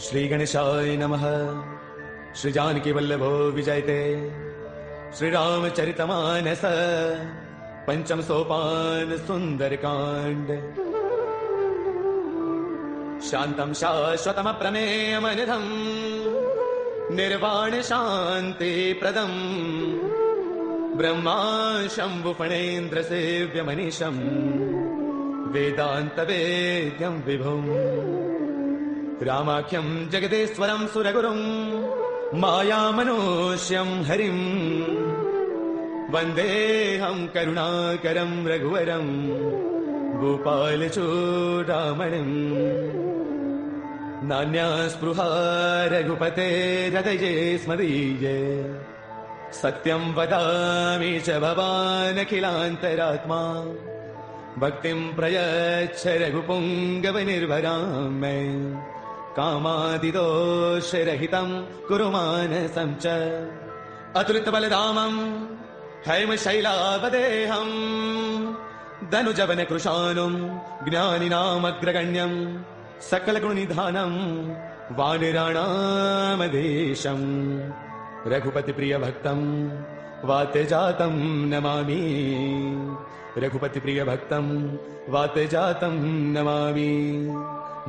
श्री गणेशाय नमः। श्री जानकी वल्लभो विजयते। श्री रामचरितमानस पंचम सोपान सुंदरकांड। शांतम शाश्वतम प्रमेयमनिधम निर्वाण शांति प्रदम ब्रह्मा शंभु फणेन्द्र सेव्य मनीषम वेदांत वेद्यम विभुम रामाख्यम जगदेश्वरम सुरगुरुम माया मनुष्यम हरिम वंदेहम करुणाकरम रघुवरम गोपाल चूडामणिम नान्या स्पृहा रघुपते हृदये स्मदीये सत्यं वदामि च भवानखिलान्तरात्मा भक्तिं प्रयच्छ रघुपुङ्गवनिर्भरां मे कामादिदोषरहितं कुरु मानसं च अतुलितबलधामं हैमशैलावदेहं धनुजवनकृशानुं ज्ञानिनामग्रगण्यं सकलगुणनिधानं वानराणामधीशम् रघुपति प्रिय भक्तम वातजातम नमामि। रघुपति प्रिय भक्तम वातजातम नमामि।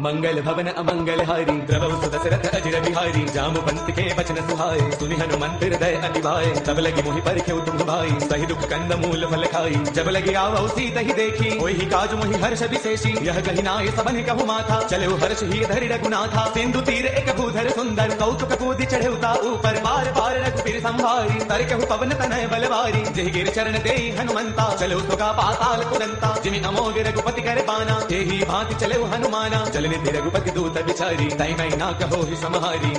मंगल भवन अमंगल हारी द्रवौ सुदशरथ अजिर बिहारी जामु पंत के वचन सुहाए सुनि हनुमंत हृदय अति भाए तब लगी मोहि परखेउ तुम भाई सही दुख कंद मूल फल खाई जब लगी आवौ सीत ही देखी ओहि काज मोहि हर्ष विशेषी यह कहि नाय सबन कहु माथा चलेउ हर्ष ही धरि रघुनाथा सिंधु तीर एक भूधर सुंदर कौतुक कूदि चढ़ेउ ता ऊपर बार बार रघुबीर संभारी तर कहु पवन तनय बलवारी जेहि गिर चरण देई हनुमंता चलेउ सुगा पाताल तुरंता जिमि अमोघ रघुपति कर बाना एहि भांति चलेउ हनुमाना चलने रघुपति दूत बिचारी तई मैं ना कहो ही समहारी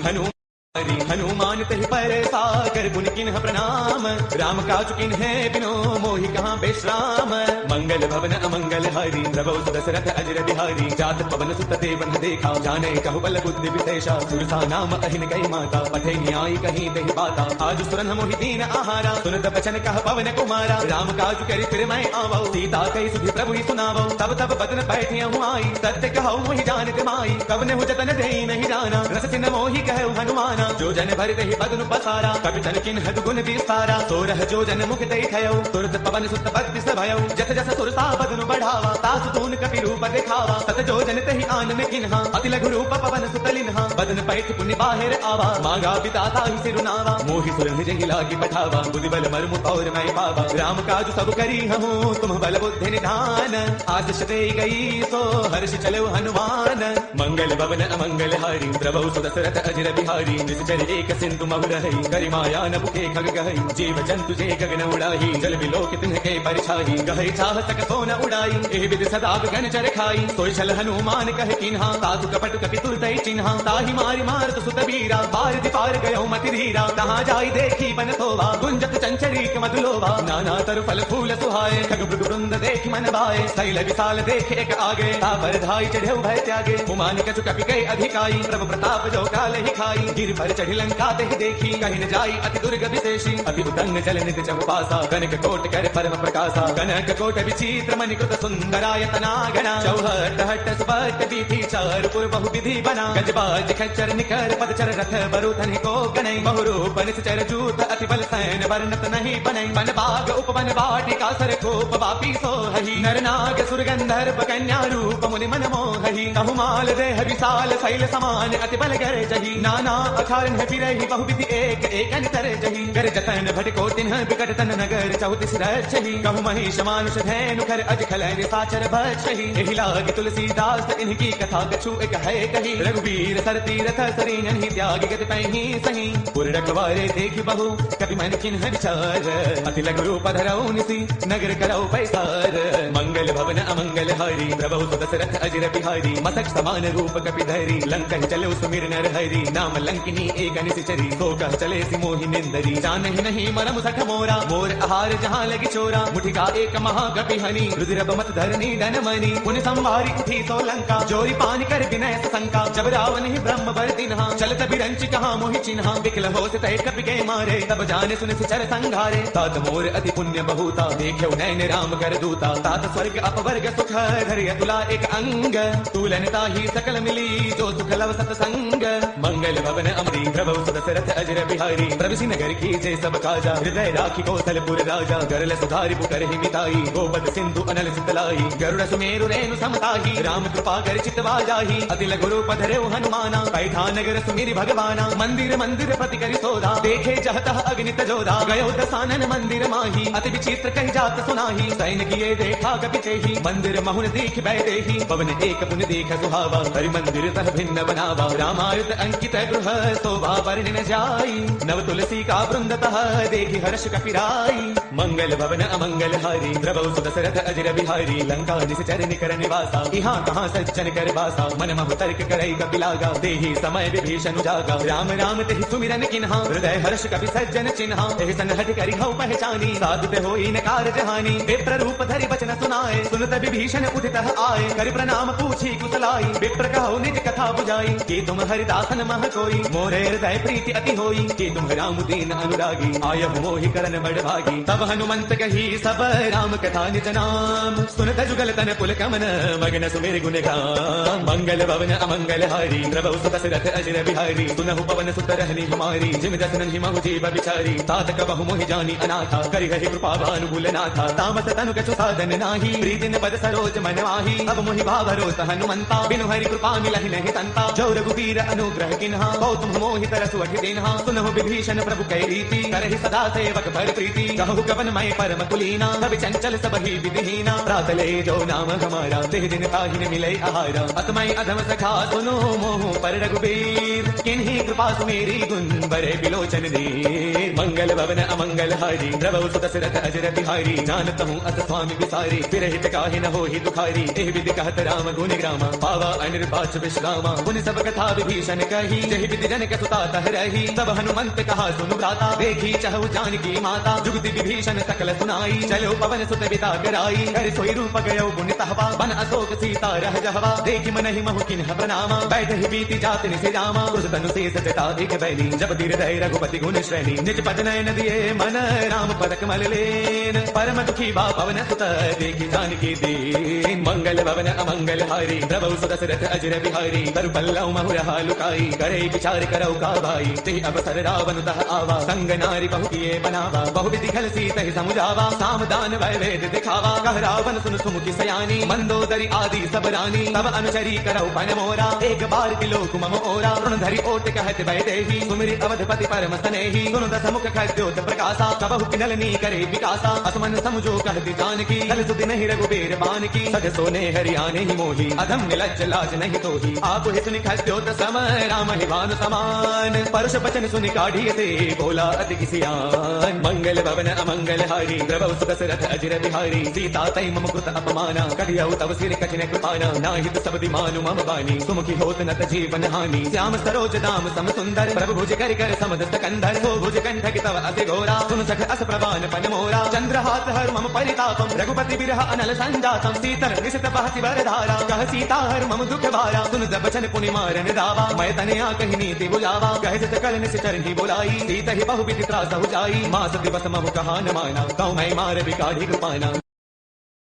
हनुमान तहि पर सागर पुन किन्ह प्रणाम राम काज किन्ह बिनो मोहि कहाँ बेश्राम मंगल भवन अमंगल हारी प्रभु दशरथ अजर बिहारी जात पवन सुत देवन देखा जाने कहु बल बुद्धि विशेषा सुरसा नाम अहिन कही माता पठे न्याय कहीं दही बाता आज सुरन मोहि दीन आहारा सुनत बचन कह पवन कुमारा राम काज करि फिर मैं आवौ सीता कही सुधि प्रभु ही सुनावौ तब तब बदन बैठी हूँ आई सत्य कहु मोहि जानत माई कवन हु जतन देई नहीं जाना रस चिन्ह मोहि कहु हनुमाना जो जन भरित ही बदनु पसारा कवि तन किन्ह दुगुन विस्तारा सोरह जो जन मुख देखयौ तुरत पवन सुत भक्ति सभयौ जस जस सुरता बदनु बढ़ावा तासु तून कपि रूप दिखावा सत जो जन तहि आन में किन्हा अति लघु रूप पवन सुत लिन्हा बदन पैठ पुण्य बाहिर आवा मांगा बिताता ही सिरुनावा मोहि सुरन जहि लागी पठावा बुद्धि बल मर्मु और मैं पावा राम काज सब करी हूँ तुम बल बुद्धि निधान आशीष दे गई सो हर्ष चलो हनुमान मंगल भवन अमंगल हारी प्रभु सुदशरथ अजिर बिहारी निश्चर एक सिंधु महुरहि करिमाया नभुके खग गहई जीव जंतु जे गगन उड़ाही जल बिलोक तिन्ह के परिछाही गहई चाह सक सोन उड़ाई एहि विधि सदा गगन चर खाई सोई छल हनुमान कहे किन्हा साधु कपट कपि तुरतई चिन्हा ताहि मारि मारत सुत वीरा पार दिपार गयो मति धीरा कहाँ जाई देखी बन थोवा गुंजत चंचरीक मधुलोवा नाना तरु फल फूल सुहाए खग मृग वृंद देखि मन भाए शैल विशाल देख एक आगे तापर धाई चढ़ेउ भय त्यागे हुमान कछु कपि गए अधिकाई प्रभु प्रताप जो काल ही खाई गिर पर चढ़ी लंका देहि देखी कहीं न जाई अति दुर्ग विशेषी अति उदंग जल नित चहुपासा कनक कोट कर परम प्रकाशा कनक कोट विचित्र मणिकृत सुंदरायतना गणा चौहट हट सुबट बीथी चार पुर बहु विधि बना गजबाज खच्चर निकर पदचर रथ बरुधनि को गणई बहुरूप निश्चर जूत अति बल सैन वर्णत नहीं बनई वन बाग उपवन वाटिका सर कोप वापी सोहहि नर नाग सुर गंधर्व कन्या रूप मुनि मन मोहहि कहु देह विशाल शैल समान अति बल गर जहि नाना अखारन फिरहि बहुविधि एक एक तरह जही कर जतन भटको तिन्ह विकट तन नगर चौतीस रही कहु महिष मानुष धैनु खर अज खलैन साचर भक्षहि एहि लाग तुलसीदास इनकी कथा कछु एक है कही रघुवीर सर तीरथ सरीन ही त्याग गति पैहि सही पुर रखवारे देखि बहु कपि मन किन्ह विचार अति लघु रूप धरऊ निसी नगर करऊ पैसार मंगल भवन अमंगल हारी प्रभु सुदशरथ अजिर बिहारी मसक समान रूप कपि धरी लंका चलो सुमिर नर हरि नाम लंकिनी स्वामी एक निशिचरी सो कह चले सी मोहि निंदरी जान ही नहीं मरम सठ मोरा मोर आहार जहाँ लगी चोरा मुठिका एक महागपि हनी रुद्र मत धरनी धन मनी पुन संवारी उठी सो लंका जोरी पानी कर विनय संका जब रावण ही ब्रह्म बर दिन्हा चलत बिरंच कहा मोहि चिन्हा विकल हो तय कपि के मारे तब जाने सुन सिचर संघारे तात मोर अति पुण्य बहुता देख्यो नयन राम कर दूता तात स्वर्ग अपवर्ग सुख धरि तुला एक अंग तुलनता ही सकल मिली जो सुख लव सतसंग मंगल भवन अमरी प्रभु सुदशरथ अजर बिहारी प्रभु नगर की जय सब काजा हृदय राखी कौशलपुर राजा गरुड़ सुधारि पुकर ही मिताई गोपद सिंधु अनल सुतलाई गरुड़ सुमेरु रेणु समताही राम कृपा कर चितवा जाही अतिल गुरु पधरे हनुमाना पैठा नगर सुमिरि भगवाना मंदिर मंदिर पति करि सोधा देखे जहतः अग्नित जोधा गयो दसानन मंदिर माही अति विचित्र कही जात सुनाही सैन किए देखा कपि ही मंदिर महुन दीख बैठे ही पवन एक पुन देख सुहावा हरि मंदिर तह भिन्न बनावा रामायुत अंकित गृह शोभा वर्णन जाई नव तुलसी का वृंदतः देखी हर्ष कपिराई मंगल भवन अमंगल हारी प्रभु सुदशरथ अजर बिहारी लंका निश्चर निकर निवासा यहाँ कहाँ सज्जन कर बासा मन महु तर्क करई कपिलागा देहि समय विभीषण जागा राम राम तेहि सुमिरन किन्हा हृदय हर्ष कपि सज्जन चिन्हा एहि संहट करि हौ पहचानी साधुत होई न कारज हानि विप्र रूप धरि वचन सुनाए सुनत विभीषण उदितः आए कर प्रणाम पूछी कुशलाई विप्र कहो निज कथा बुझाई कि तुम हरिदासन मह कोई मोरे हृदय प्रीति अति होई कि तुम राम दीन अनुरागी आयहु मोहि करन बड़ भागी तब हनुमंत कही सब राम कथा निज नाम सुनत जुगल तन पुल कमन मगन सुमेर गुण गाम मंगल भवन अमंगल हारी प्रभु सुदशरथ अजर बिहारी सुनहु पवन सुत रहनी हमारी जिम जसन हिमहु जीव बिचारी तात कबहु मोहि जानी अनाथा करि रहि कृपा भानुकूल नाथा तामस तनु कछु साधन नाही प्रीति न पद सरोज मन माही अब मोहि भावरोस हनुमंता बिनु हरि कृपा मिलहि नहीं संता जो रघुबीर अनुग्रह किन्हा बहु तुम मोहि तरसु अठि दिन्हा सुनहु विभीषण प्रभु कै रीति करहि सदा सेवक भर प्रीति कहु कवन मय परम कुलीना कवि चंचल सब ही विधिहीना प्रातले जो नाम हमारा तेह दिन ताहि मिलै आहारा अतमय अधम सखा सुनो मोह पर रघुबीर किन्ही कृपा सुमेरी गुण बरे बिलोचन दीर मंगल भवन अमंगल हारी प्रभु सुदशरथ अजर बिहारी जानत हूँ अस स्वामी विसारी विरहित काहि न होहि दुखारी एह विधि कहत राम गुण ग्रामा पावा अनिर्वाच विश्रामा पुन सब कथा विभीषण कही जहि विधि जनक सुता तह रही तब हनुमंत कहा सुनु भ्राता देखी चहु जानकी माता जुगति विभीषण सकल सुनाई चलो पवन सुत बिता कराई कर सोई रूप गयो गुण तहवा बन अशोक सीता रह जहवा देखि मन ही महु किन्ह प्रणामा बैठ ही बीती जात निसे रामा उस तनु से सजता एक बैली जब धीर दय रघुपति गुण श्रेणी निज पद नयन दिए मन राम पद कमल लेन परम दुखी बा पवन सुत देखी जानकी दीन मंगल भवन अमंगल हारी प्रभु सुदशरथ अजर बिहारी तरु पल्लव महु रहा लुकाई करे विचार करौ का भाई ते अवसर रावण तह आवा संग नारी बहु किए बनावा बहु विधि खल सी तहि समुझावा सामदान वै वेद दिखावा कह रावण सुन सुमुखी सयानी मंदोदरी आदि सब रानी तब अनुचरी करौ पन मोरा एक बार तिलोक मम ओरा ऋण धरि ओट कहत बैदेही सुमिरि अवधपति परम स्नेही सुन दस मुख खद्योत प्रकाशा कबहु किनलनी करे विकासा असमन समुझो कहति जानकी कल सुधि नहीं रघुबीर बान की सज सोने हरियाणे ही मोही अधम निलज्ज लाज नहीं तोही आप ही सुनि खद्योत सम राम ही भानु समान परश बचन सुनि काढ़ी से बोला अति किसियान मंगल भवन अमंगल हारी प्रभु सुदशरथ अजर बिहारी सीता तै मम कृत अपमाना कढ़ियौ तव सिर कठिन कृपाना नाहित सब मानु मम बानी सुमुखी होत नत जीवन हानि श्याम सरोज दाम सम सुंदर प्रभु भुज कर कर समदस्त कंधर सो भुज कंठ की तव अति घोरा सुन सख अस प्रभान पन मोरा चंद्रहास हर मम परितापम रघुपति विरह अनल संजातम सीतर निशित बहति बरधारा कह सीता हर मम दुख भारा सुन जब बचन पुनि मारन दावा मैं तनया कहि नीति बुझावा कह जित कल निशिचर ही बुलाई सीत ही बहु विधि त्रास बुझाई मास दिवस महु कहा न माना कौ मैं मार बिकाढ़ी कृपाना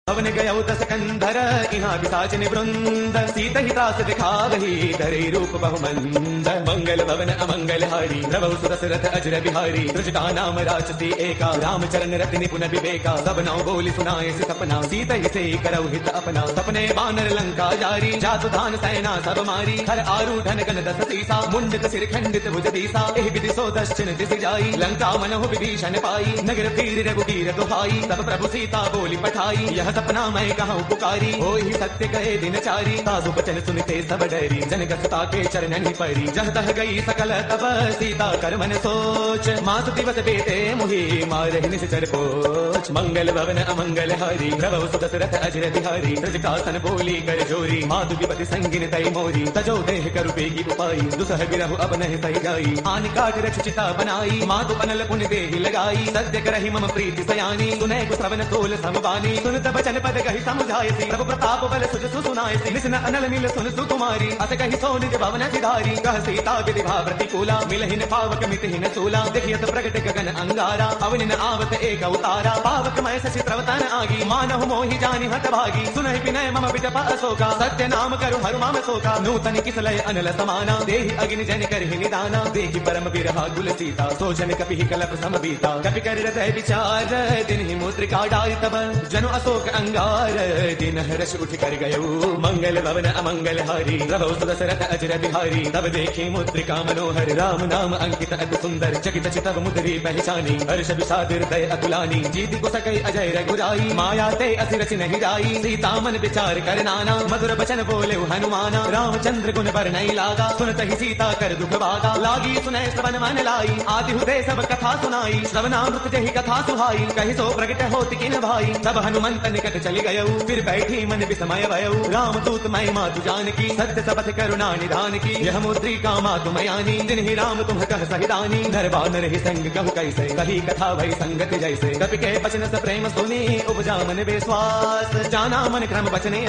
पवन गयो दस कंधर यहाँ पिशाचिनि वृंद सीत ही त्रास दिखावही धरे रूप बहुमंद मंगल भवन अमंगल हारी प्रभु सुदशरथ अजर बिहारी त्रिजटा नाम राक्षसी एका राम चरण रति निपुण विवेका सब नौ बोली सुनाए से सपना सीत ही से करौ हित अपना सपने बानर लंका जारी जातु धान सेना सब मारी हर आरूढ़न गण दस सीसा मुंडित सिर खंडित भुज दीसा एह विधि सो दक्षिण दिस जाई लंका मनहु विभीषण पाई नगर फिर रघुबीर दुहाई तब प्रभु सीता बोली पठाई यह सपना मैं कहूँ पुकारी, हो ही सत्य कहे दिनचारी। साधु बचन सुनते सब डरी, जनक सुता के चरणन ही परी। जह तह गई सकल तब सीता कर मन सोच, मास दिवस बेते मुहि मारे निश्चर पोच। मंगल भवन अमंगल हारी, प्रभु सुदशरथ अजर बिहारी। ब्रज का सन बोली कर जोरी, मातु विपति संगिन तई मोरी। तजो देह करु बेगी उपाई, दुसह गिरहु अब नहीं सही जाई। आन काट रच चिता बनाई, मातु अनल पुन देहि लगाई। सत्य करहि मम प्रीति सयानी, सुनै कुश्रवण तोल समबानी। सुनत बचन पद कहि समुझायसी, प्रभु प्रताप बल सुजसु सुनायसी। निसन अनल मिल सुन सुकुमारी, अस कहि सो निज भवन सिधारी। कह सीता विधि भा प्रतिकूला, मिलहिन पावक मितहिन सूला। देखियत प्रगट गगन अंगारा, अवनि न आवत एक अवतारा। पावक मय शशि प्रवतन आगी, मानहु मोहि जानि हत भागी। सुनहि विनय मम विटप अशोका, सत्य नाम करु हरु मम शोका। नूतन किसलय अनल समाना, देहि अग्नि जन करहि निदाना। देखि परम बिरहा गुल सीता, सोचन कपिहि कलप समबीता। कपि कर हृदय विचार, दिनहि मुद्रिका डारि तब। जनु अशोक अंगार, दिन हर्ष उठ कर गयो। मंगल भवन अमंगल हारी, प्रभु सुदशरथ अजर बिहारी। तब देखी मुद्रिका मनोहर, राम नाम अंकित अति सुंदर। चकित चितव मुद्री पहचानी, हर्ष विषाद हृदय अतुलानी। जीति को सकई अजय रघुराई, माया ते असि रचि नहीं जाई। सीता मन विचार कर नाना, मधुर बचन बोले हनुमाना। रामचंद्र गुण बरनई लागा, सुनत ही सीता कर दुख भागा। लागी सुनय श्रवण मन लाई, आदि हृदय सब कथा सुनाई। श्रवणामृत जहि कथा सुहाई, कहि सो प्रगट होति किन भाई। तब हनुमंत निकट चली गयऊ, फिर बैठी मन विस्मय भयऊ। राम दूत मय मातु जानकी, सत्य सबथ करुणा निधान की। यह मुद्रिका मातु मयानी, जिन्हि राम तुम कह सहिदानी। नर बानर ही संग कहु कैसे, कही कथा भई संगत जैसे। कपि के बचन स प्रेम सुनी, उपजा मन विश्वास। जाना मन क्रम बचने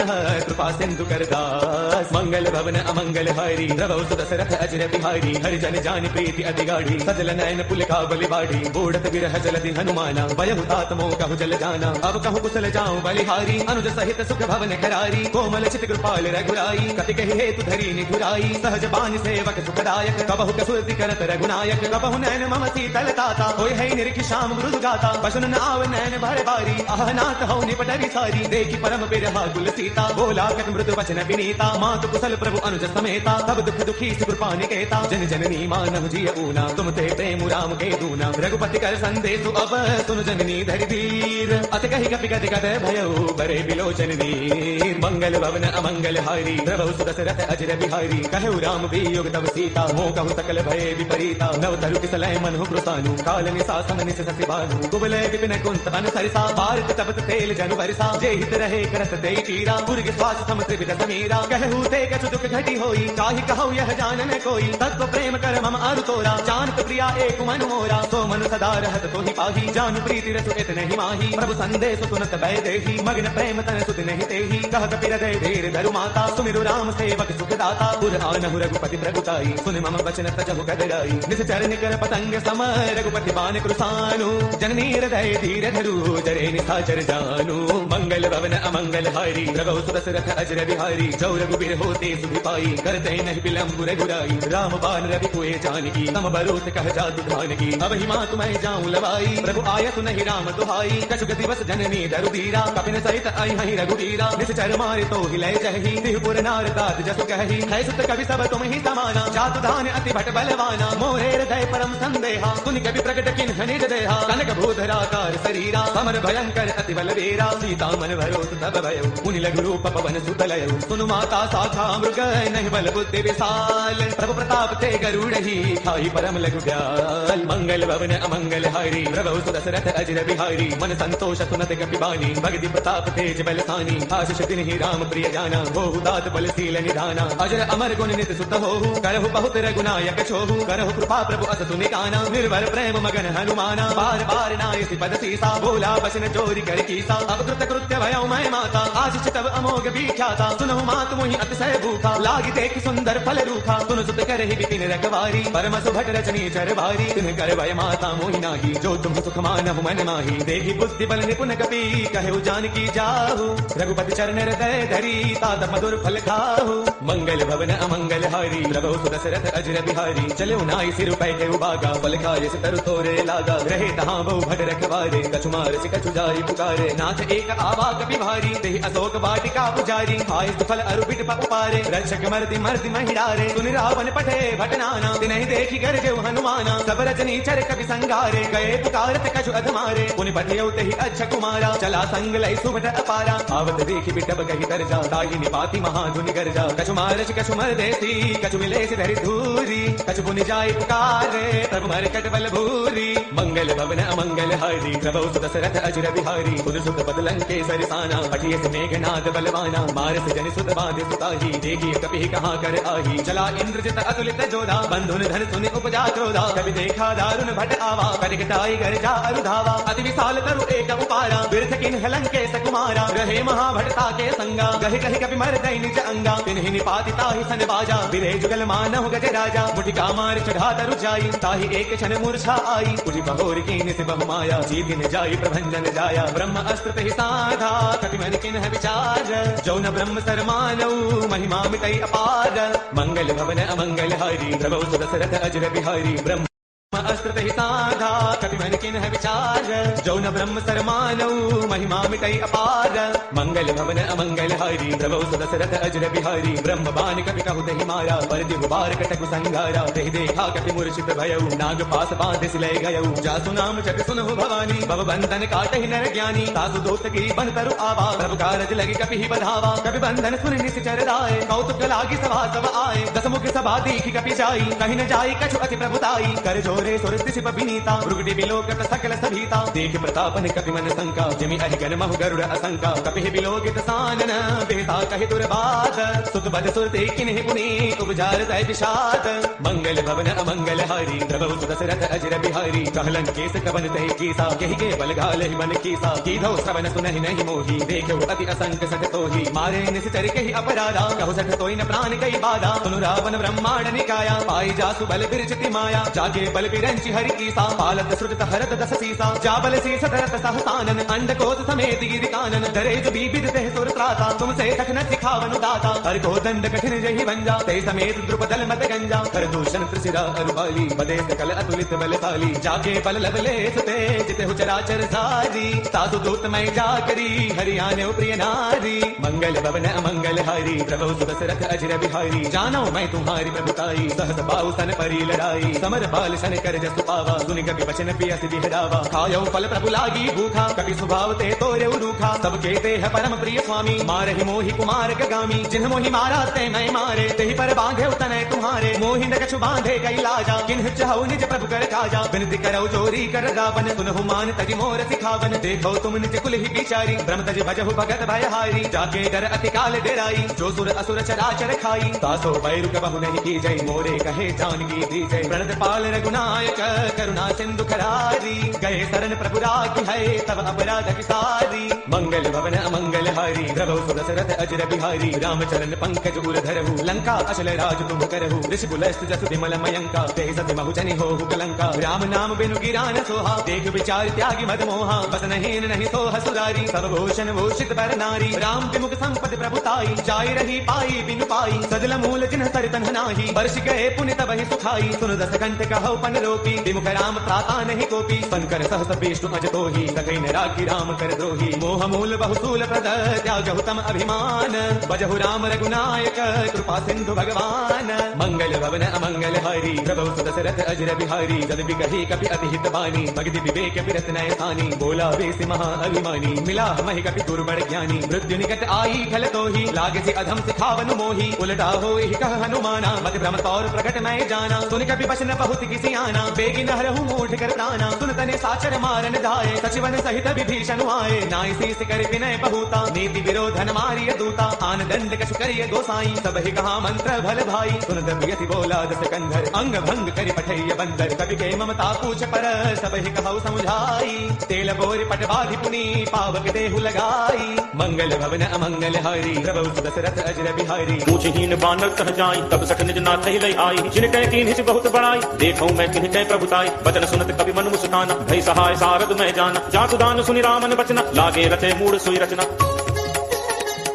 कृपा सिंधु कर दास। मंगल भवन अमंगल हारी, प्रभु सुदशरथ अजर बिहारी। हरि जन जानि प्रीति अति गाढ़ी, सजल नयन पुलिका बलि बाढ़ी। बूढ़त गिरह जलधि हनुमाना, भयहु तात मोह कहु जल जाना। अब कहु कुशल जाऊं बलिहारी, अनुज सहित सुख भवन करारी। कोमल चित कृपाल रघुराई, कति कहि हेतु धरी निधुराई। सहज बानि सेवक सुखदायक, कबहु कसुरति करत रघुनायक। कबहु नयन मम शीतल ताता, होय है निरखि श्याम मृदु गाता। बसन न आव नयन भर बारी, आह नाथ हौ निपटरि सारी। देखि परम बिरहा गुल सीता, बोला कत मृदु वचन विनीता। मातु कुशल प्रभु अनुज समेता, तब दुख दुखी सि कृपा निकेता। जन जननी मानहु जिय ऊना, तुम ते प्रेम राम के दूना। रघुपति कर संदेशु अब, सुन जननी धरि धीर। अत कहि कपि गद गद भयऊ, बरे बिलोचन वीर। मंगल भवन अमंगल हारी, प्रभु सुदशरथ अजर बिहारी। कहु राम वियोग तब सीता, मोह कहु सकल भय विपरीता। नव तरु किसलय मनहु कृसानु, काल निशासन निश शशि भानु। कुबलय विपिन कुंत अन सरिसा, भारत तपत तेल जनु बरिसा। जे हित रहे करत ते पीरा, पुरग स्वास सम त्रिविध समीरा। कहु ते कछु दुख घटी होई, काहि कहु यह जानन कोई। तत्व प्रेम कर मम अरु तोरा, जानत प्रिया एक मन मोरा। सो मनु सदा रहत तोहि पाही, जानु प्रीति रसु इत नहीं माही। प्रभु संदेश सुनत भय देहि, मग्न प्रेम तन सुत नहीं तेहि। कह कपि हृदय धीर धरु माता, सुमिरु राम सेवक सुख दाता। पुर आनहु रघुपति प्रभुताई, सुन मम वचन तजहु कदराई। निश्चर निकर पतंग सम, रघुपति बान कृसानु। जननी हृदय धीर धरु, जरे निशाचर जानु। मंगल भवन अमंगल हारी, प्रभु सुदशरथ अजर बिहारी। जौ रघुबीर होते सुधि पाई, करते नहीं विलंब रघुराई। राम बाण रवि कुए जानकी, तम बरोत कह जातु धान की। अब ही मातु मैं जाऊं लवाई, प्रभु आयतु नहीं राम दुहाई। कछु दिवस जननी दरु धीरा, कपिन सहित आई हई रघुबीरा। निश्चर मारे तो हिलय जहि, तिहुपुर नार दात जसु कहि। है सुत कवि सब तुम ही समाना, जातु धान अति भट बलवाना। मोरे हृदय परम संदेहा, सुनि कवि प्रकट किन निज देहा। कनक भूधराकार शरीरा, समर भयंकर अति बलवीरा। सीता मन भरोत तब भयो, मुनि लघु रूप पवन सुत लयो। सुनु माता साखा मृग, नहीं बल बुद्धि विशाल। प्रभु प्रताप ते गरुड़हि, खाई परम लघु ब्याल। मंगल भवन अमंगल हारी, प्रभु सुदशरथ अजर बिहारी। मन संतोष सुनत कपिबानी, भगति प्रताप तेज बलसानी। आशीष तिन्हि राम प्रिय जाना, होहु दात बलशील निधाना। अजर अमर गुण नित सुत होहु, करहु बहुत रघुनायक छोहु। करहु कृपा प्रभु असतु निकाना, निर्भर प्रेम मगन हनुमाना। बार बार नायसी पद सीसा, बोला बचन चोरी कर कीसा। अब कृत कृत्य भयउ मैं माता, आशीष तब अमोघ विख्याता। सुनहु मातु मोहि अतिशय भूखा, लागी देख सुंदर फल रूखा। सुन सुत करहि विपिन रखवारी, परम सुभट रचनी चर भारी। तिन्ह कर भय माता मोहि नाही, जो तुम सुख मानहु मन माही। देखि बुद्धि बल निपुण कपि, कहु जानकी जाहु। रघुपति चरण हृदय धरी, तात मधुर फल खाहु। मंगल भवन अमंगल हारी, प्रभु सुदशरथ अजर बिहारी। चले नाई सिर पैठे उबागा, फल खाए तरु तोरे लागा। रहे तहाँ बहु भट रखवारे, कछु मार सि कछु जाई पुकारे। नाथ एक आवा कपि भारी, तेहि अशोक वाटिका पुजारी। आय फल अरु बिट पप पारे, रक्षक मर्दि मर्दि महिरारे। सुनि रावण पठे भटनाना, तिनहि देखि गरजेउ हनुमाना। सब रजनी चर कपि संगारे, गए पुकारत कछु अधमारे। पुनि पठियउ तेहि अच्छा कुमारा, चला संग मंगलई सुभट अपारा आवत देखी बिटब कही तरजा ताही निपाति महाधुनि गर्जा कछु मारच कछु मर देसी कछु मिले से धरि धूरी कछु पुनि जाय पुकारे प्रभु मर कटबल भूरी मंगल भवन अमंगल हारी प्रभु सुदशरथ अजर बिहारी खुद सुत बदलं के सरसाना पठिए से मेघनाद बलवाना मारस जन सुत बाधे सुताही देखिए कपि कहाँ कर आही चला इंद्रजित अतुलित जोधा बंधुन धन सुनि उपजा क्रोधा कभी देखा दारुण भट आवा कटकटाई गर्जा अरुधावा अति विशाल तरु एक उपारा बिरथ किन लंकेश कुमारा रहे महाभटता के संगा गहि कहि कपि मर दई निज अंगा तिन्हि निपाति ताहि सन बाजा बिरे जुगल मानव गज राजा मुठिका मार चढ़ा तरु जाई ताहि एक क्षण मूर्छा आई उठि बहोर कीन से बहु माया जीति न जाई प्रभंजन जाया ब्रह्म अस्त्र तहि साधा कपि मन किन विचार जो न ब्रह्म सरमानौ महिमा मिटई अपार मंगल भवन अमंगल हारी प्रभु सुदशरथ अजर बिहारी ब्रह्म अस्त्र तहि साधा कपि मन किन विचार जो न ब्रह्म सरमानौ महिमा मिटई अपार मंगल भवन अमंगल हारी प्रभु सुदशरथ अजर बिहारी ब्रह्म बाण कपि कहु दहि मारा परति गुबार कटकु संघारा तहि देखा कपि मूर्छित भयउ नाग पास बांध सिलय गयउ जासु नाम जप सुनहु भवानी भव बंधन काटहि नर ज्ञानी सासु दोस्त की बन तरु आवा प्रभु कारज लगी कपि ही बधावा कपि बंधन सुन निश्चर राय कौतुक लागी सभा सब आए दसमुख सभा देखी कपि जाई कहि न जाई कछु अति प्रभुताई कर जोरे सुरतिशिप विनीता भृगुटि विलोकित सकल सभीता देख प्रतापन कपि मन शंका जिमि अहि गण महु गरुड़ असंका कपि विलोकित सानन बेता कहि दुर्बाद सुत बद सुरते किन्हि पुनि उपजार तय विषाद मंगल भवन अमंगल हारी प्रभु सुदशरथ अजर बिहारी कहलन केस कवन तहि कीसा कहि के बल घाल ही मन कीसा कीधौ श्रवण सुनहि नहीं मोही देखो अति असंक सठ तोही मारे निश्चर कहि अपराधा कहु सठ तोई न प्राण कहि बाधा सुनु रावण ब्रह्मांड निकाया पाई जासु बल बिरचिति माया जागे बल बिरंचि हरि कीसा पालत सृजत हरत दस सीसा जाबल शीस धरत सहसानन अंडकोश समेत गिरि कानन धरे जो बीबिद देह सुर त्राता तुमसे सखन सिखावनु दाता हर को दंड कठिन जहि भंजा ते समेत द्रुपदल मत गंजा कर दूषण त्रिशिरा अरुबाली बदे सकल अतुलित बलशाली जाके बल लबले सुते जिते हु चराचर सारी सासु दूत मैं जा करी हरियाणे प्रिय नारी मंगल भवन अमंगल हारी प्रभु सुदशरथ अजर बिहारी जानो मैं तुम्हारी प्रभुताई सहस बाहु सन परी लड़ाई समर बाल सन कर जसु पावा सुनि कपि वचन पियसि बिहरावा खायो फल प्रभु लागी भूखा कपि स्वभाव ते तोरे रूखा सबके ते है परम प्रिय स्वामी मारहि मोहि कुमार गामी जिन्ह मोहि मारा ते मैं मारे तेहि पर बांधे तनय तुम्हारे मोहि न कछु बांधे गई लाजा किन्ह चाहु निज प्रभु कर काजा विनती करौ जोरी कर गावन सुनहु मान तजि मोर सिखावन देखो तुम निज कुल ही बिचारी ब्रह्म तजि भजहु भगत भयहारी जाके डर अति काल डेराई जो सुर असुर चराचर खाई तासो बैरु कबहु नहीं की जय मोरे कहे जानकी दी जय प्रणत पाल रघुनायक करुणा सिंधु खरारी गए शरण प्रभु राखी है तब अपराध विसारी मंगल भवन अमंगल हारी प्रभु सुदशरथ अजर बिहारी रामचरण पंकज उर धरहु लंका अचल राज तुम करहु ऋषि बुलस्त जसु विमल मयंका ते सति महु जनि होहु कलंका राम नाम बिनु गिरान सोहा देख विचार त्यागी मद मोहा बस नहीं नहीं सोह सुरारी सब भूषण भूषित बर नारी राम विमुख संपद प्रभुताई जाय रही पाई बिनु पाई सजल मूल जिन्ह सरितन नाही वर्ष गए पुनि तब ही सुखाई सुन दस कंठ कहौ पन रोपी विमुख राम त्राता नहीं कोपी संकर सहस विष्णु अज तो ही सकई न राखी राम कर द्रोही मोह मूल बहुसूल प्रद त्यागहु तम अभिमान बजहु राम रघुनायक कृपा सिंधु भगवान मंगल भवन अमंगल हारी प्रभु सुदशरथ अजर बिहारी जद भी कही कपि अति हित बानी भगति विवेक बिरत नय सानी बोला वेसि महा अभिमानी मिला महि कपि दुर्बड़ ज्ञानी मृत्यु निकट आई खल तो ही लागे से अधम सिखावन मोही उलटा हो ही कह हनुमाना मत भ्रम तौर प्रकट मैं जाना सुन कपि बचन बहुत किसी आना बेगी न हरहु मूठ कर प्राणा सुन तने साचर मारन धाये सचिवन सहित विभीषण आए नाई शीस कर विनय बहुता नीति विरोधन मारिय दूता आन दंड कछु करिय गोसाई सब ही कहा मंत्र भल भाई सुन दबियति बोला दस कंधर अंग भंग करि पठैय बंदर कवि के ममता पूछ पर सब ही कहु समझाई तेल बोर पट बाधि पुनि पावक देहु लगाई मंगल भवन अमंगल हारी प्रभु सुदशरथ अजर बिहारी पूछहीन बानर कह जाई तब सठ निज नाथ ही लई आई जिन कह कीन्हि से बहुत बड़ाई देखो मैं किन्हि कह प्रभुताई बचन सुनत कवि मन मुस्काना भई सहाय सारद मैं जाना जातु दान सुनि रामन बचना लागे रचे मूड सोई रचना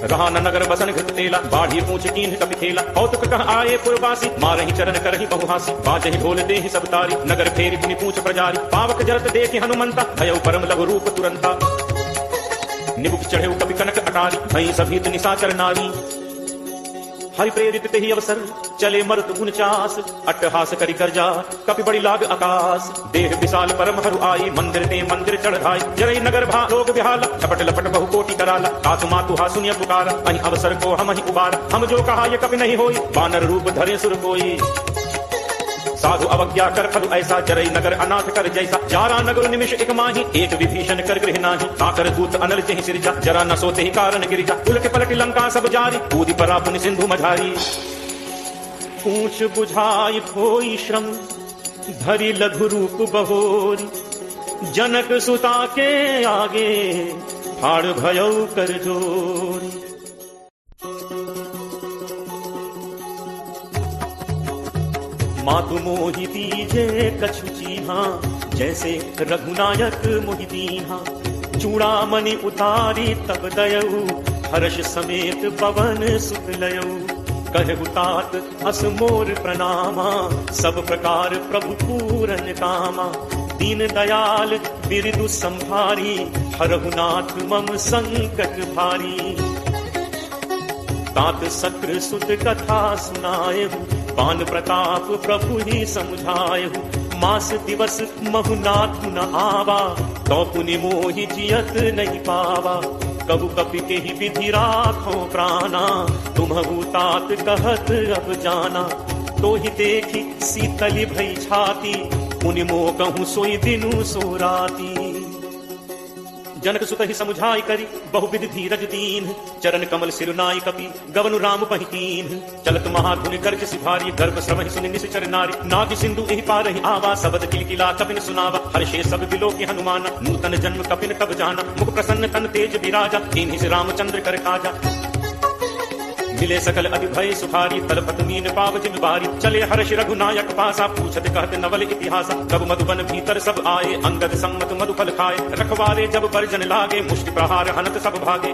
रहा न नगर बसन घृत तेला बाढ़ी पूछ कीन्हि कपि खेला कौतुक कह आए पुरवासी मारहि चरण करहि बहुहासी बाजहि ढोल देहि सब तारी नगर फेरी पुनि पूछ प्रजारी पावक जरत देखि हनुमंता भयउ परम लघु रूप तुरंता निबुक चढ़े कवि कनक अटारी भई सभी निशाचर नारी हरि प्रेरित तेहि अवसर चले मरुत 49 अट्टहास करी गर्जा कपि बड़ी लाग आकाश देह विशाल परम हरु आई मंदिर ते मंदिर चढ़ धाई जरई नगर भा लोग बिहाला झपट लपट बहु कोटि कराला कातु मातु हा सुनिय पुकारा अहि अवसर को हम ही उबारा हम जो कहा ये कपि नहीं होई बानर रूप धरे सुर कोई साधु अवज्ञा कर फल ऐसा जरई नगर अनाथ कर जैसा जारा नगर निमिष एक माही एक विभीषण कर गृह नाही ताकर दूत अनल जहि सिरजा जरा न सोते ही कारण गिरिजा उलट पलट लंका सब जारी कूदी परा पुनि सिंधु मझारी पूछ बुझाई खोई श्रम धरी लघु रूप बहोरी जनक सुता के आगे फाड़ भयौ कर जोरी। मातु मोहि दीजे कछु चीहा जैसे रघुनायक मोहि दीहा चूड़ामणि उतारी तब दयऊ हर्ष समेत पवन सुत लयऊ कहु तात अस मोर प्रणामा सब प्रकार प्रभु पूरन कामा दीन दयाल बिरदु संभारी हरहु नाथ मम संकट भारी तात सक्र सुत कथा सुनायहु पान प्रताप प्रभु ही समझायहु मास दिवस महु नाथ न आवा तो पुनि मोहि जियत नहीं पावा कबु कपि के ही विधि राखो प्राणा तुम्हु तात कहत अब जाना तो ही देखी शीतली भई छाती पुनि मोह कहूँ सोई दिनु सो राती। जनक सुत ही समुझाई करी बहुविध धीरज दीन चरण कमल सिरुनाई कपि गवनु राम पहिकीन चलत महाधुनि गर्ज सिभारी गर्भ श्रवहि सुनि निश्चर नारी नाभि सिंधु एहि पार ही आवा सबद किलकिला कपिन सुनावा हर्षे सब बिलो के हनुमान नूतन जन्म कपिन कब जाना मुख प्रसन्न तन तेज विराजा तीन ही रामचंद्र कर काजा मिले सकल अतिभय सुखारी तलपत मीन पाव जिम बारी चले हर्ष रघुनायक पासा पूछत कहत नवल इतिहासा कब मधुबन भीतर सब आए अंगद सम्मत मधुफल खाए रखवारे जब परिजन लागे मुष्टि प्रहार हनत सब भागे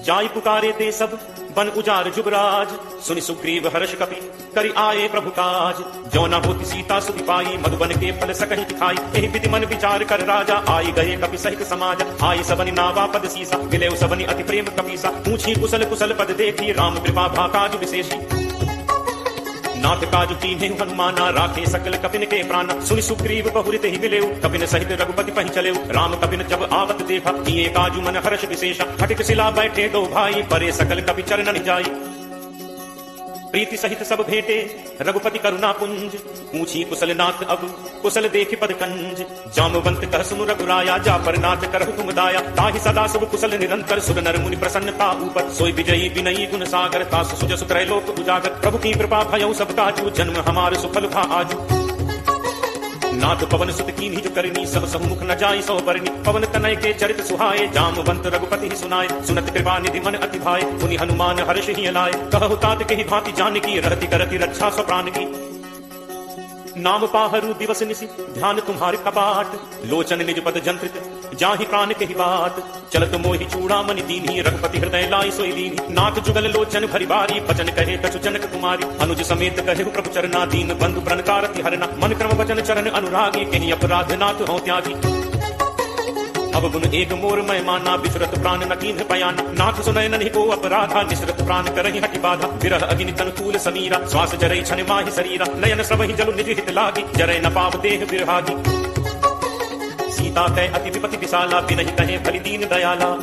जाई पुकारे ते सब बन उजार जुबराज सुनि सुग्रीव हर्ष कपि करि आए प्रभु काज जो न होती सीता सुधि पाई मधुबन के फल सकहि दिखाई एहि विधि मन विचार कर राजा आई गए कपि सहित समाज आई सबनि नावा पद सीसा मिले सबनि अति प्रेम कपीसा पूछी कुशल कुशल पद देखी राम कृपा भा काज विशेषी नाथ काजु कीन्हे हनुमाना राखे सकल कपिन के प्राण सुनि सुग्रीव बहुरित ही मिलेउ कपिन सहित रघुपति पहि चलेउ राम कपिन जब आवत देखा किए काजु मन हर्ष विशेषा हटिक शिला बैठे दो भाई परे सकल कपि चरण जाई प्रीति सहित सब भेंटे रघुपति करुणा पुंज पूछी कुशल नाथ अब कुशल देख पद कंज जामवंत कह सुनु रघुराया जा पर नाथ करहु तुम दाया ताहि सदा सब कुशल निरंतर सुर नर मुनि प्रसन्नता ऊपर सोई विजयी विनयी गुण सागर तास सुजसु त्रैलोक उजागर प्रभु की कृपा भयउ सब काजू जन्म हमार सुफल भा आजू नाथ पवन सुत कीन्ही जो करनी सब सम्मुख न जाई सो परनी पवन तनय के चरित सुहाए जामवंत रघुपति ही सुनाए सुनत कृपा निधि मन अति भाए पुनि हनुमान हर्ष ही लाए कहु तात के ही भांति जानकी रहती करती रक्षा स्व प्राण की नाम पाहरु दिवस निसी ध्यान तुम्हारे कपाट लोचन निज पद जंत्रित जाहि प्राण के ही बात चलत मोहि चूड़ामणि दीन्ही रघुपति हृदय लाई सोई दीन्ही नाथ जुगल लोचन भरी बारी बचन कहे कछु जनक कुमारी अनुज समेत कहे प्रभु चरना दीन बंधु प्रणकारति हरना मन क्रम वचन चरण अनुरागी कहीं अपराध नाथ हो त्यागी अब गुण एक मोर मैं माना बिसरत प्राण न कीन्ह पयाना नाथ सुनय नहीं को अपराधा निसरत प्राण करहि हटि बाधा विरह अग्नि तन कूल समीरा श्वास जरई छन माहि शरीरा नयन श्रवहि जलु निज हित लागी जरय न पाव देह विरहागी सीता कै अति विपति विशाला बिनहि कहे भली दीन दयाला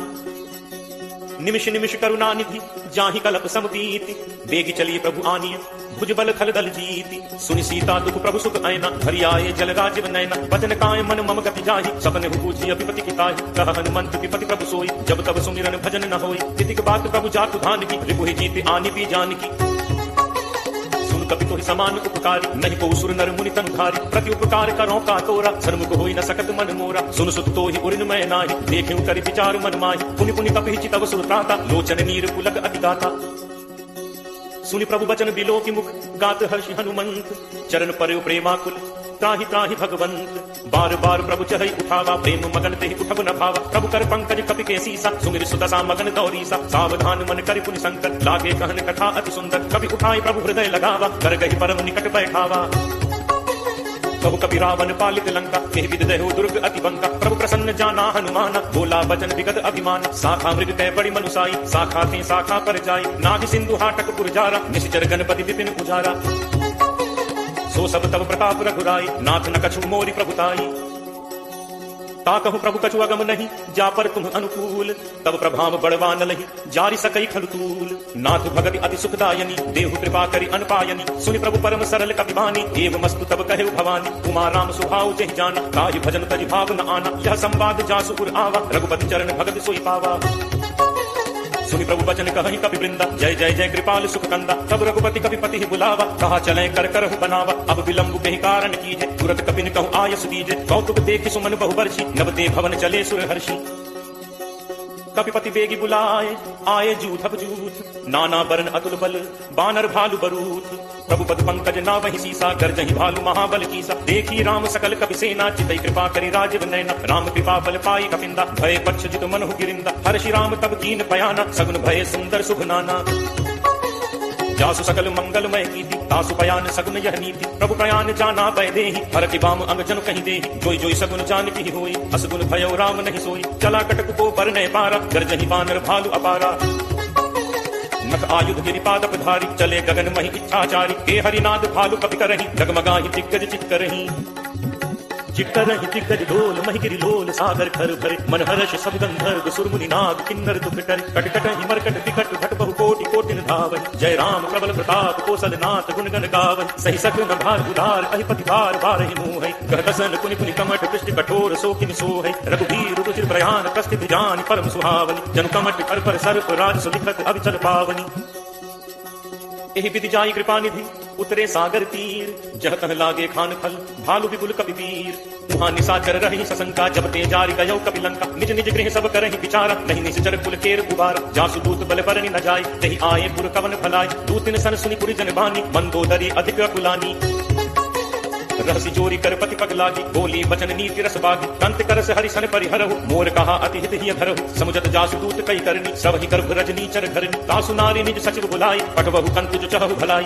निमिष निमिष करुणा निधि जाहि कलप समबीति बेगी चली प्रभु आनिय भुजबल खल दल जीति सुनि सीता दुख प्रभु सुख आयना भरी आए जल राजीव नयना वचन काय मन मम गति जाहि सपने हुबूझी विपति की ताहि कह हनुमंत विपति प्रभु सोई जब तब सुमिरन भजन न होई तितिक बात प्रभु जातु धान की रिपुहि जीति आनि भी जान की सुन कपि तो समान उपकारी नहीं को सुर नर मुनि तन धारी प्रति उपकार करो का तोरा सन्मुख होई न सकत मन मोरा सुन सुत तो ही उरिन मैं नाही देखिउ करि विचार मन माहि पुनि पुनि कपि चितव सुर त्राता लोचन नीर पुलक अति गाता सुनि प्रभु बचन बिलो की मुख गात हर्षि हनुमंत चरण पर्यो प्रेमाकुल त्राहि त्राहि भगवंत बार बार प्रभु चढ़ई उठावा प्रेम मगन ते उठब न भावा प्रभु कर पंकज कपि के सीसा सुमिर सुदशा मगन दौरीसा सावधान मन करि पुनि संकट लागे कहन कथा अति सुंदर कपि उठाई प्रभु हृदय लगावा कर गहि परम निकट बैठावा कबु कपि रावण पालित लंका केहि विद देहु दुर्ग अति बंका प्रभु प्रसन्न जाना हनुमान बोला बचन विगत अभिमान शाखा मृग कै बड़ी मनुसाई शाखा थे शाखा पर जाई नाग सिंधु हाटक पुरजारा निश्चर गणपति विपिन पुजारा सो सब तब प्रताप रघुराई नाथ न कछु मोरी प्रभुताई ताकहु प्रभु कछु अगम नहीं जा पर तुम अनुकूल तब प्रभाव बड़वान लही जारी सकई खलुतूल नाथ भगति अति सुखदायनी देहु कृपा करी अनपायनी सुनि प्रभु परम सरल कपिबानी एव मस्तु तब कहे भवानी उमा राम सुभाव जहि जाना ताहि भजन तजि भाव न आना यह संवाद जासु उर आवा रघुपति चरण भगत सोई पावा सुनि प्रभु बचन कहि कपि वृंदा जय जय जय कृपाल सुख कंदा तब रघुपति कपिपति ही बुलावा कहा चले कर करहु बनावा अब विलंब कहि कारण कीजे तुरत कपिन कहु आयस दीजे कौतुक देखि सुमन बहु बरसी नवते भवन चले सुर हर्षि कपिपति बेगी बुलाए आए जूथब जूथ नाना बरन अतुल बल बानर भालु बरूथ प्रभु पद पंकज नावहि सीसा गर्जहि भालु महाबल कीसा देखी राम सकल कपि सेना चितई कृपा करि राजीव नैना राम कृपा बल पाई कपिंदा भय पक्ष जित मनहु गिरिंदा हर्षि राम तब कीन पयाना सगुन भय सुंदर शुभ नाना जासु सकल मंगलमय कीति तासु पयान सगुन यह नीति प्रभु प्रयान जाना पै देहि हरति बाम अंग जन कहि देहि जोई जोई सगुन जान की होई असगुन भयो राम नहीं सोई चला कटक को पर नय पारा गर्जहि बानर भालु अपारा नख आयुध गिरिपाद धारी चले गगन महि इच्छाचारी के हरिनाद भालु कपि करहि जगमगाहि दिग्गज चिक्करहि दिग्गज ढोल महिगिरि लोल सागर खर भरे मन हर्ष सब गंधर्व सुरमुनि नाग किन्नर दुख टरे कट कट हिमरकट विकट भट बहु कोटि कोटिन धावहि जय राम प्रबल प्रताप कौशल नाथ गुण गण गावहि सही सकल भार उदार अहिपति बार बारहि मोहि गहदसन कुनि कुनि कमठ पृष्ठ कठोर सो किनि सोहै रघुवीर रुचिर प्रयाण प्रस्थित जानि परम सुहावनि जन कमठ कर पर सर्प राज सुलिखत अविचल पावनि एहि विधि जाई कृपा निधि उतरे सागर तीर जह तह लागे खान फल भालु विपुल कपि वीर वहां निशाचर रही सशंका जब ते जारी गयो कपि लंका निज निज गृह सब करहि विचारा नहीं निश्चर कुल केर गुबार जासु दूत बल बरनि न जाय तेहि आए पुर कवन भलाई दूतिन सन सुनि पुरि जन बानी मंदोदरी अधिक कुलानी रहसी चोरी कर पति पग लागी बोली बचन नीति रस बागी कंत करस हरिसन परिहरहु मोर कहा अति हित ही धरहु समुझत जासु दूत कई करनी सब ही गर्भ रजनी चर घरनी तासु नारी निज सचिव बुलाई पटवहु कंत जो चहु भलाई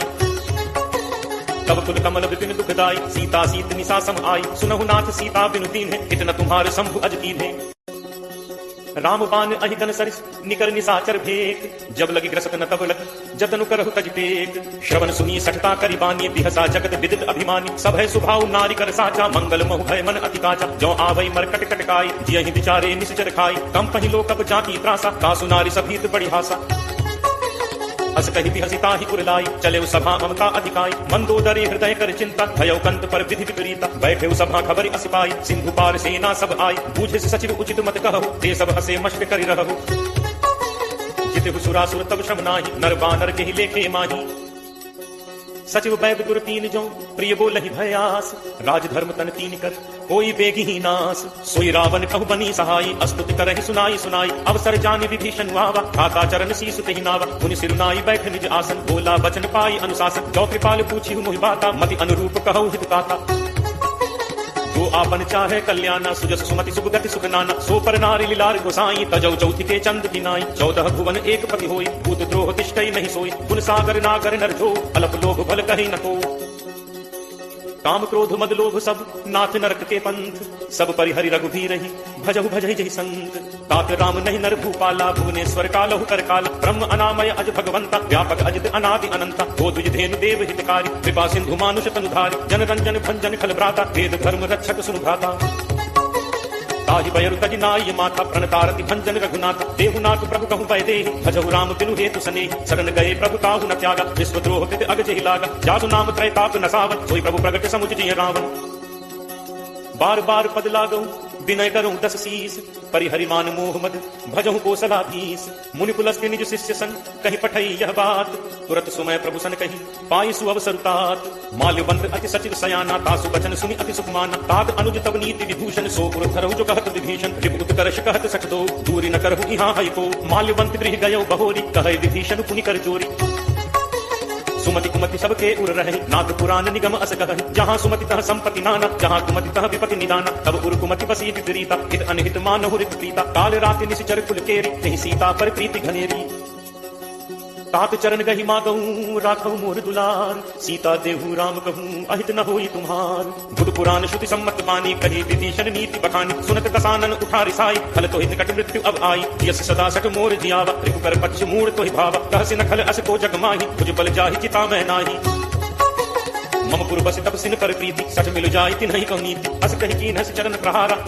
तब कुल कमल विपिन दुखदाई सीता सीत निशा सम आई सुनहु नाथ सीता बिनु दीन है इतना तुम्हारे शंभु अज कीन है राम बान अहिगन सरिस निकर निसाचर भेक जब लगी ग्रसत न तब लगी जतनु करहु तज टेक श्रवण सुनी सठता करि बानी बिहसा जगत विदित अभिमानी सब है सुभाव नारी कर साचा मंगल महु भय मन अति काचा जो आवई मरकट कटकाई जियहि विचारे निश्चर खाई कम पहिलो कब जाति त्रासा कासु नारी सभीत बड़ी हासा अस कहि भी हसिता ही कुरलाई चले सभा ममता अधिकाई मंदोदरी हृदय कर चिंता भयो कंत पर विधि विपरीता बैठे सभा खबरी असिपाई सिंधु पार सेना सब आई बूझे सचिव उचित मत कहु ते सब हसे मश्क करि रहु जिते सुरासुर तब श्रम नाही नर बानर के लेखे माही सचिव बैद गुर तीन जो प्रिय बोलहि भयास राज धर्म तन तीन कर कोई बेगी ही नास सोई रावण कहु बनी सहाई अस्तुति करहि सुनाई सुनाई अवसर जानि विभीषण आवा खाता चरण शीस तेहि नावा मुनि सिरुनाई बैठ निज आसन बोला बचन पाई अनुशासन जो कृपाल पूछी मोहि बाता मति अनुरूप कहु हित काता जो आपन चाहे कल्याणा सुजस सुमति सुगति सुख नाना सो पर नारी लीलार गोसाई तजौ चौथि के चंद किनाई 14 भुवन एक पति होई भूत द्रोह तिष्ठई नहीं सोई गुण सागर नागर नर जो अलप लोभ भल कहि न को काम क्रोध मद लोभ सब नाथ नरक के पंथ सब परिहरि रघुबीर ही भजहु भजहि जहि संत तात राम नहीं नर भूपाला भुवनेश्वर कालहु कर काला ब्रह्म अनामय अज भगवंता व्यापक अजित अनादि अनंता गो द्विज धेनु देव हितकारी कृपा सिंधु मानुष तनुधारी जन रंजन भंजन खल भ्राता वेद धर्म रक्षक सुनु भ्राता ताहि बयरु तजि नाय माथा प्रणतारति भंजन रघुनाथ देहुनाथ प्रभु कहु पै देहि भजहु राम बिनु हेतु सनेहि शरण गए प्रभु ताहु न त्यागा विश्व द्रोह कृत अग जेहि लागा जासु नाम त्रैताप न सावत सोई प्रभु प्रगट समुझ जिय रावण बार बार पद लागऊ विनय करूं 10 शीस परिहरि मान मोह मद भजहु कोसलाधीस मुनि पुलस्त्य निज शिष्य सन कहि पठई यह बात तुरत सुमय प्रभु सन कहि पाई सुअवसर तात माल्यवंत अति सचिव सयाना तासु बचन सुनि अति सुखमाना तात अनुज तब नीति विभूषण सो पुर धरहु जो कहत विभीषण रिपु उत्कर्ष कहत सठ दो दूरी न करहु इहां हई को माल्यवंत गृह गयो बहोरी कहै विभीषण पुनि कर जोरी सुमति कुमति सबके उर रहे नाथ पुराण निगम अस कहहि जहाँ सुमति तह संपत्ति नाना जहाँ कुमति तह विपति निदाना तब उर कुमति बसी विपरीता हित अनहित मानहु रित प्रीता काल राति निश्चर कुल केरी तेहि सीता पर प्रीति घनेरी तात चरण गही मागऊं राखऊ मोर दुलार, सीता देहु राम कहूं अहित न होई तुम्हार। बुध पुराण श्रुति सम्मत बानी, कही विभीषण नीति बखानी, सुनत दसानन उठा रिसाई, फल तो हित कट मृत्यु अब आई। यस सदा सठ मोर जियावा, रघुकर पक्ष मूढ़ तो ही भावा, कहसि न खल अस को जग माही, तुझ बल जाहि चिता मैं नाही। मम पुर बस तब सिन पर प्रीति, सठ मिल जाय तिन्हि कहो नीति, अस कहि कीन्ह चरण प्रहारा।